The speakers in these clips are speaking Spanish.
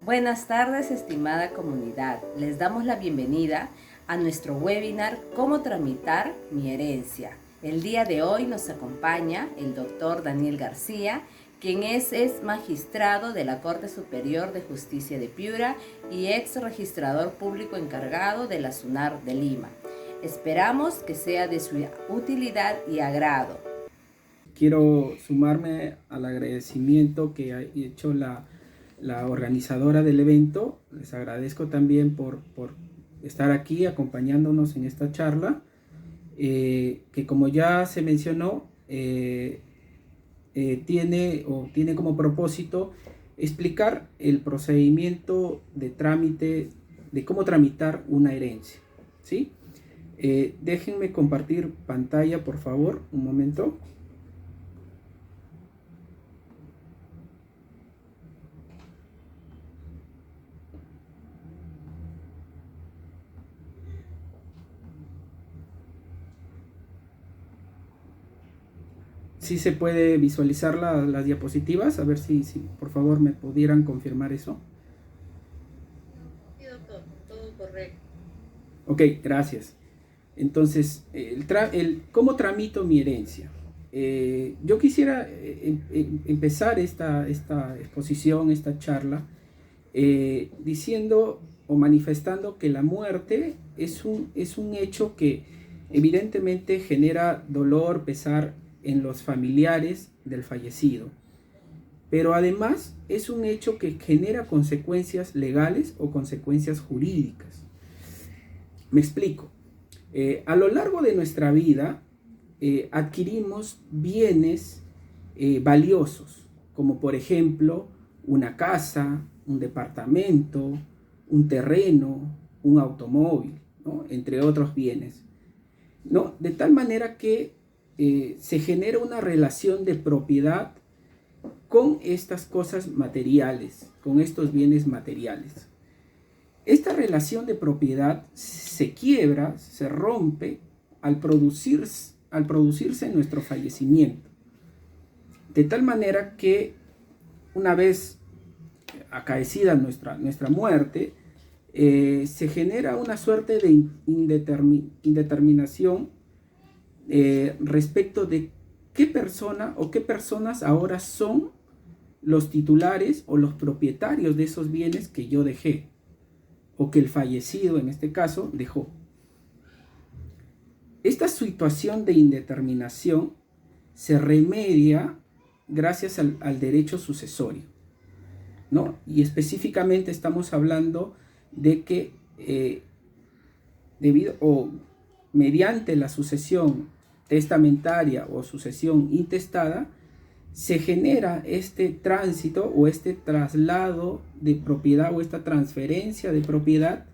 Buenas tardes, estimada comunidad. Les damos la bienvenida a nuestro webinar ¿Cómo tramitar mi herencia? El día de hoy nos acompaña el doctor Daniel García, quien es magistrado de la Corte Superior de Justicia de Piura y ex registrador público encargado de la SUNAR de Lima. Esperamos que sea de su utilidad y agrado. Quiero sumarme al agradecimiento que ha hecho la organizadora del evento. Les agradezco también por estar aquí acompañándonos en esta charla, que como ya se mencionó, tiene como propósito explicar el procedimiento de trámite, de cómo tramitar una herencia, ¿sí? Déjenme compartir pantalla, por favor, un momento. Sí se puede visualizar las diapositivas, a ver si por favor me pudieran confirmar eso. Sí, doctor, todo correcto. Ok, gracias. Entonces, ¿cómo tramito mi herencia? Yo quisiera empezar esta exposición, esta charla, diciendo o manifestando que la muerte es un hecho que evidentemente genera dolor, pesar en los familiares del fallecido, pero además es un hecho que genera consecuencias legales o consecuencias jurídicas. Me explico. A lo largo de nuestra vida adquirimos bienes valiosos, como por ejemplo una casa, un departamento, un terreno, un automóvil, ¿no? Entre otros bienes, ¿no? De tal manera que se genera una relación de propiedad con estas cosas materiales, con estos bienes materiales. Esta relación de propiedad se quiebra, se rompe al producirse nuestro fallecimiento. De tal manera que una vez acaecida nuestra muerte, se genera una suerte de indeterminación respecto de qué persona o qué personas ahora son los titulares o los propietarios de esos bienes que yo dejé, o que el fallecido en este caso dejó. Esta situación de indeterminación se remedia gracias al derecho sucesorio, ¿no? Y específicamente estamos hablando de que debido o mediante la sucesión testamentaria o sucesión intestada, se genera este tránsito o este traslado de propiedad o esta transferencia de propiedad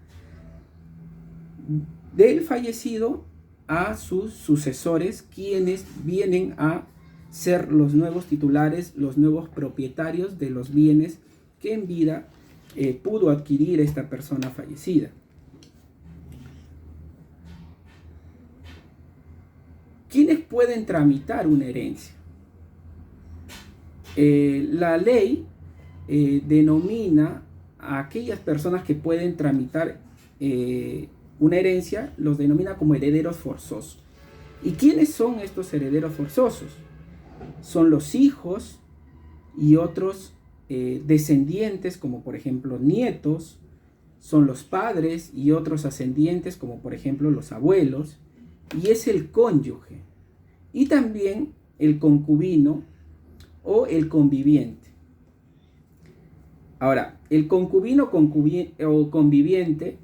del fallecido a sus sucesores, quienes vienen a ser los nuevos titulares, los nuevos propietarios de los bienes que en vida pudo adquirir esta persona fallecida. ¿Quiénes pueden tramitar una herencia? La ley denomina a aquellas personas que pueden tramitar una herencia, los denomina como herederos forzosos. ¿Y quiénes son estos herederos forzosos? Son los hijos y otros descendientes, como por ejemplo nietos, son los padres y otros ascendientes, como por ejemplo los abuelos, y es el cónyuge, y también el concubino o el conviviente. Ahora, el concubino o conviviente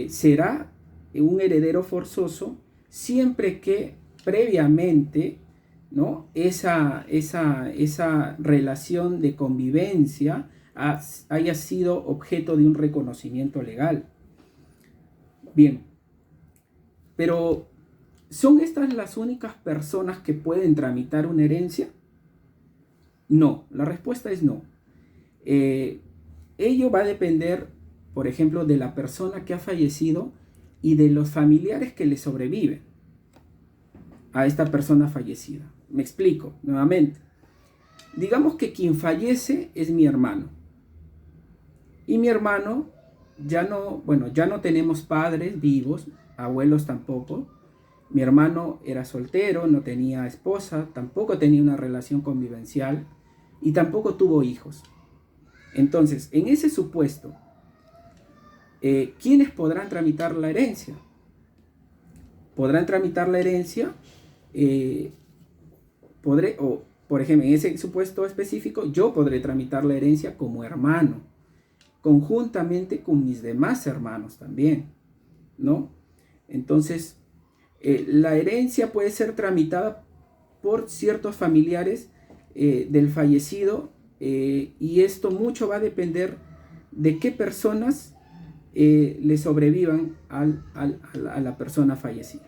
será un heredero forzoso siempre que previamente, ¿no?, esa relación de convivencia haya sido objeto de un reconocimiento legal. Bien, pero ¿son estas las únicas personas que pueden tramitar una herencia? No, la respuesta es no. Ello va a depender, por ejemplo, de la persona que ha fallecido y de los familiares que le sobreviven a esta persona fallecida. Me explico nuevamente. Digamos que quien fallece es mi hermano. Y mi hermano ya no tenemos padres vivos, abuelos tampoco. Mi hermano era soltero, no tenía esposa, tampoco tenía una relación convivencial y tampoco tuvo hijos. Entonces, en ese supuesto, ¿quiénes podrán tramitar la herencia? Podrán tramitar la herencia, por ejemplo, en ese supuesto específico, yo podré tramitar la herencia como hermano, conjuntamente con mis demás hermanos también, ¿no? Entonces, la herencia puede ser tramitada por ciertos familiares del fallecido, y esto mucho va a depender de qué personas le sobrevivan a la persona fallecida.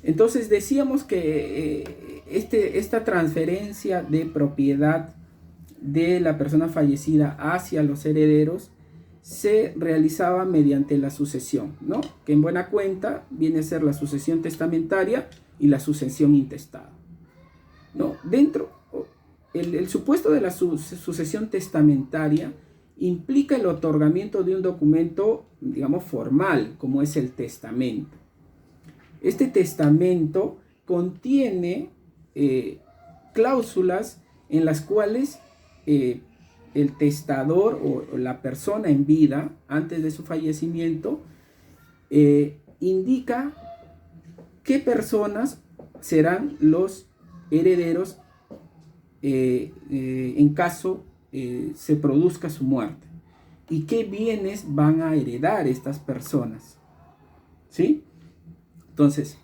Entonces decíamos que esta transferencia de propiedad de la persona fallecida hacia los herederos se realizaba mediante la sucesión, ¿no? Que en buena cuenta viene a ser la sucesión testamentaria y la sucesión intestada, ¿no? El supuesto de la sucesión testamentaria implica el otorgamiento de un documento, digamos, formal, como es el testamento. Este testamento contiene cláusulas en las cuales el testador o la persona en vida, antes de su fallecimiento, indica qué personas serán los herederos en caso se produzca su muerte y qué bienes van a heredar estas personas, ¿sí? Entonces,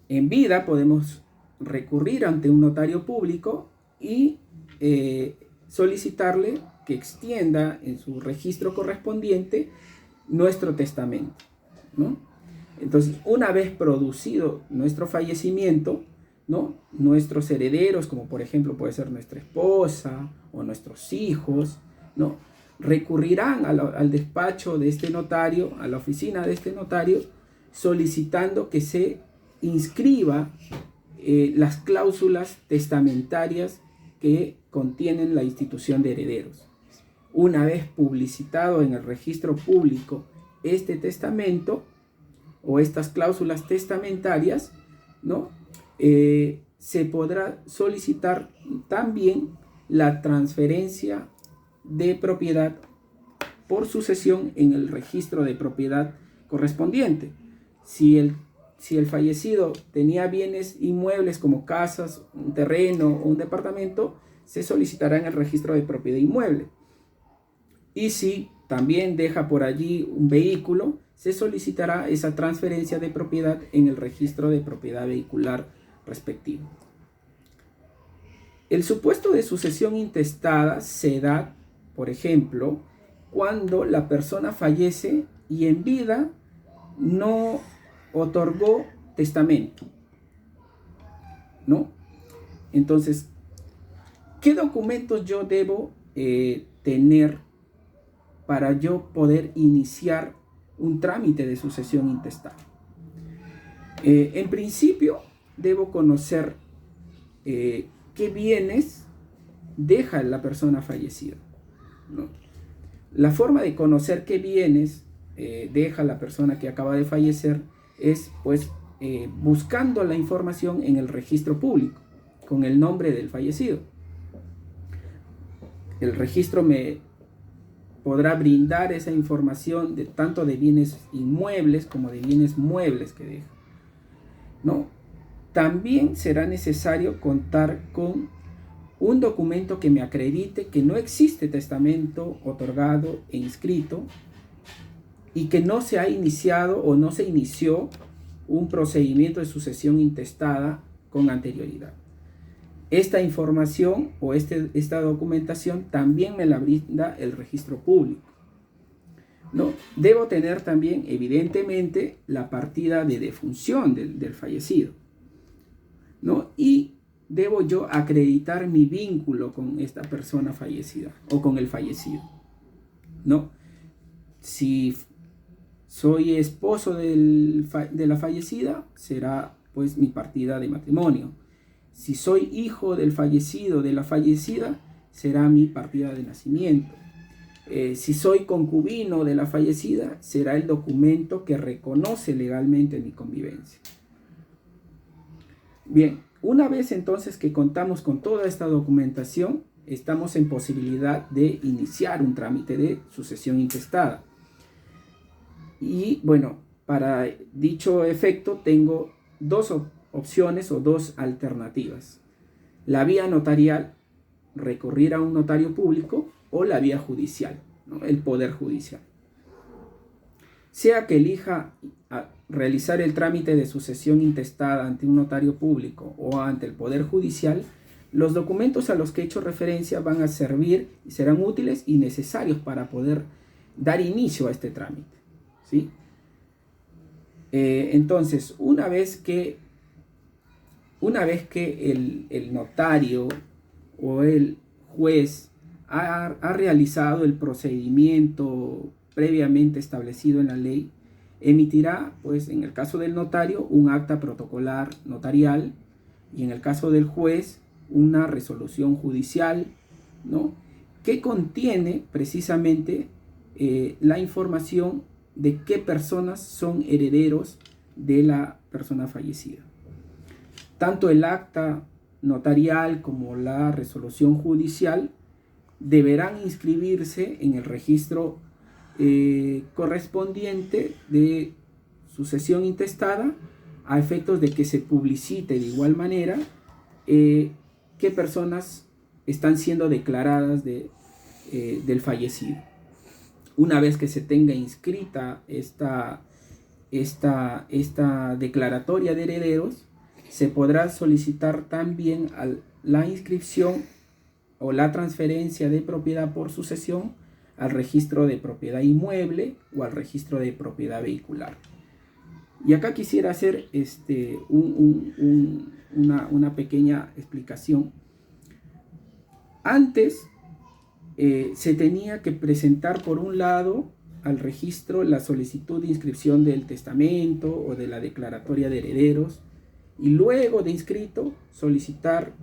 en vida podemos recurrir ante un notario público y solicitarle que extienda en su registro correspondiente nuestro testamento, ¿no? Entonces, una vez producido nuestro fallecimiento, ¿no? Nuestros herederos, como por ejemplo puede ser nuestra esposa o nuestros hijos, ¿no? Recurrirán al despacho de este notario, a la oficina de este notario, solicitando que se inscriba las cláusulas testamentarias que contienen la institución de herederos. Una vez publicitado en el registro público este testamento o estas cláusulas testamentarias, ¿no? Se podrá solicitar también la transferencia de propiedad por sucesión en el registro de propiedad correspondiente. Si el fallecido tenía bienes inmuebles como casas, un terreno o un departamento, se solicitará en el registro de propiedad inmueble. Y si también deja por allí un vehículo, se solicitará esa transferencia de propiedad en el registro de propiedad vehicular respectivo. El supuesto de sucesión intestada se da, por ejemplo, cuando la persona fallece y en vida no otorgó testamento, ¿no? Entonces, ¿qué documentos yo debo tener para yo poder iniciar un trámite de sucesión intestada? En principio, debo conocer qué bienes deja la persona fallecida, ¿no? La forma de conocer qué bienes deja la persona que acaba de fallecer es pues buscando la información en el registro público con el nombre del fallecido. El registro me podrá brindar esa información tanto de bienes inmuebles como de bienes muebles que deja, ¿no? También será necesario contar con un documento que me acredite que no existe testamento otorgado e inscrito y que no se ha iniciado o no se inició un procedimiento de sucesión intestada con anterioridad. Esta información o esta documentación también me la brinda el registro público, ¿no? Debo tener también, evidentemente, la partida de defunción del fallecido, ¿no? Y debo yo acreditar mi vínculo con esta persona fallecida o con el fallecido, ¿no? Si soy esposo de la fallecida, será pues mi partida de matrimonio. Si soy hijo del fallecido, de la fallecida, será mi partida de nacimiento. Si soy concubino de la fallecida, será el documento que reconoce legalmente mi convivencia. Bien, una vez entonces que contamos con toda esta documentación, estamos en posibilidad de iniciar un trámite de sucesión intestada. Y bueno, para dicho efecto tengo dos opciones o dos alternativas. La vía notarial, recurrir a un notario público, o la vía judicial, ¿no? El poder judicial. Sea que elija realizar el trámite de sucesión intestada ante un notario público o ante el poder judicial, los documentos a los que he hecho referencia van a servir y serán útiles y necesarios para poder dar inicio a este trámite, ¿sí? Entonces, una vez que el notario o el juez ha realizado el procedimiento previamente establecido en la ley, emitirá, pues en el caso del notario, un acta protocolar notarial y en el caso del juez, una resolución judicial, ¿no? Que contiene precisamente la información de qué personas son herederos de la persona fallecida. Tanto el acta notarial como la resolución judicial deberán inscribirse en el registro correspondiente de sucesión intestada, a efectos de que se publicite de igual manera qué personas están siendo declaradas del fallecido. Una vez que se tenga inscrita esta declaratoria de herederos, se podrá solicitar también la inscripción o la transferencia de propiedad por sucesión al registro de propiedad inmueble o al registro de propiedad vehicular. Y acá quisiera hacer una pequeña explicación. Antes se tenía que presentar por un lado al registro la solicitud de inscripción del testamento o de la declaratoria de herederos, y luego de inscrito solicitar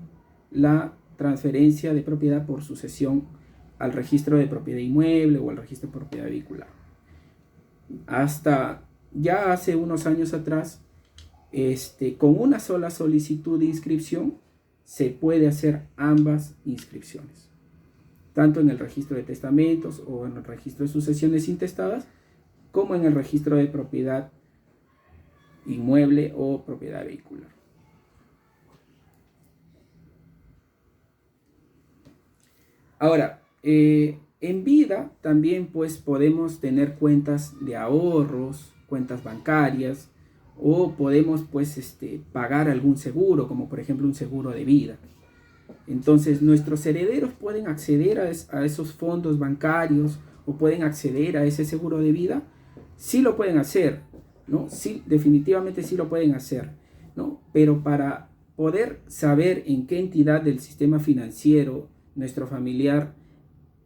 la transferencia de propiedad por sucesión al registro de propiedad inmueble o al registro de propiedad vehicular. Hasta ya hace unos años atrás, con una sola solicitud de inscripción se puede hacer ambas inscripciones, tanto en el registro de testamentos o en el registro de sucesiones intestadas, como en el registro de propiedad inmueble o propiedad vehicular. Ahora, en vida también pues podemos tener cuentas de ahorros, cuentas bancarias, o podemos pues pagar algún seguro, como por ejemplo un seguro de vida. Entonces nuestros herederos pueden acceder a esos fondos bancarios o pueden acceder a ese seguro de vida. Sí lo pueden hacer, ¿no? Sí, definitivamente sí lo pueden hacer, ¿no? Pero para poder saber en qué entidad del sistema financiero nuestro familiar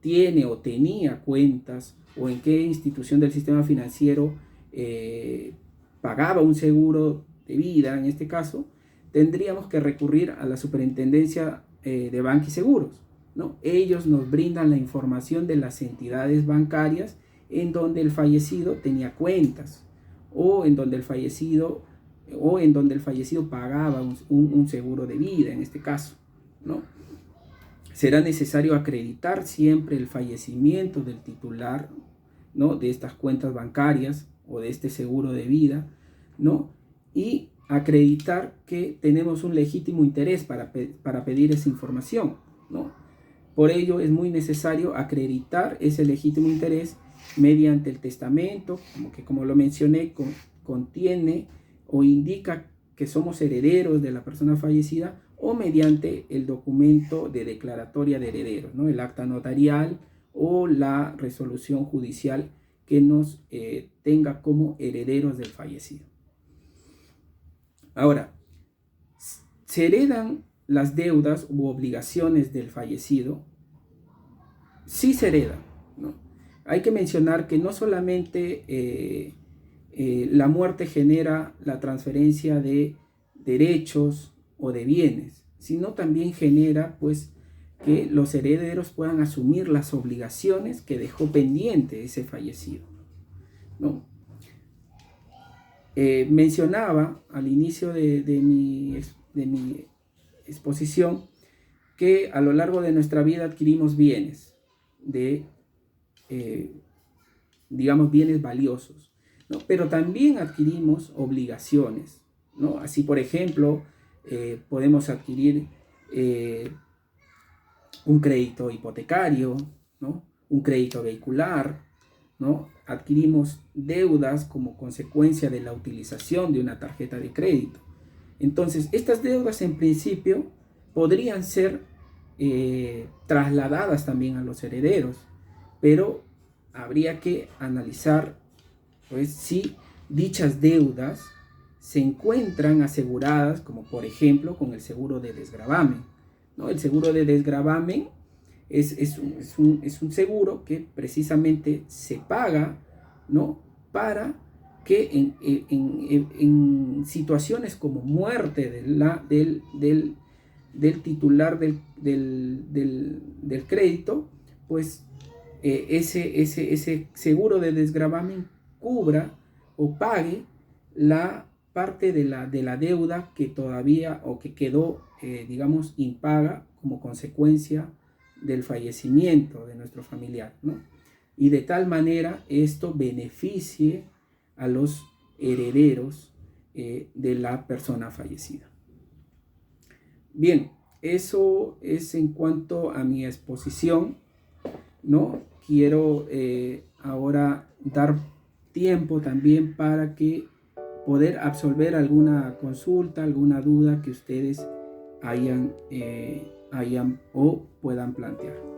tiene o tenía cuentas, o en qué institución del sistema financiero pagaba un seguro de vida, en este caso, tendríamos que recurrir a la Superintendencia de Banca y Seguros, ¿no? Ellos nos brindan la información de las entidades bancarias en donde el fallecido tenía cuentas, o en donde el fallecido pagaba un seguro de vida, en este caso, ¿no? Será necesario acreditar siempre el fallecimiento del titular, ¿no?, de estas cuentas bancarias o de este seguro de vida, ¿no? Y acreditar que tenemos un legítimo interés para pedir esa información, ¿no? Por ello es muy necesario acreditar ese legítimo interés mediante el testamento, como lo mencioné, contiene o indica que somos herederos de la persona fallecida, o mediante el documento de declaratoria de herederos, ¿no?, el acta notarial o la resolución judicial que nos tenga como herederos del fallecido. Ahora, ¿se heredan las deudas u obligaciones del fallecido? Sí se heredan, ¿no? Hay que mencionar que no solamente la muerte genera la transferencia de derechos o de bienes, sino también genera pues que los herederos puedan asumir las obligaciones que dejó pendiente ese fallecido, ¿no? Mencionaba al inicio de mi exposición que a lo largo de nuestra vida adquirimos bienes, digamos bienes valiosos, ¿no? Pero también adquirimos obligaciones, ¿no? Así, por ejemplo, podemos adquirir un crédito hipotecario, ¿no? Un crédito vehicular, ¿no? Adquirimos deudas como consecuencia de la utilización de una tarjeta de crédito. Entonces, estas deudas en principio podrían ser trasladadas también a los herederos, pero habría que analizar pues, si dichas deudas se encuentran aseguradas, como por ejemplo con el seguro de desgravamen, ¿no? El seguro de desgravamen es un seguro que precisamente se paga, ¿no? Para que en situaciones como muerte del titular del crédito, pues ese seguro de desgravamen cubra o pague la parte de la deuda que todavía o que quedó, digamos, impaga como consecuencia del fallecimiento de nuestro familiar, ¿no? Y de tal manera esto beneficie a los herederos de la persona fallecida. Bien, eso es en cuanto a mi exposición, ¿no? Quiero ahora dar tiempo también para que poder absolver alguna consulta, alguna duda que ustedes hayan o puedan plantear.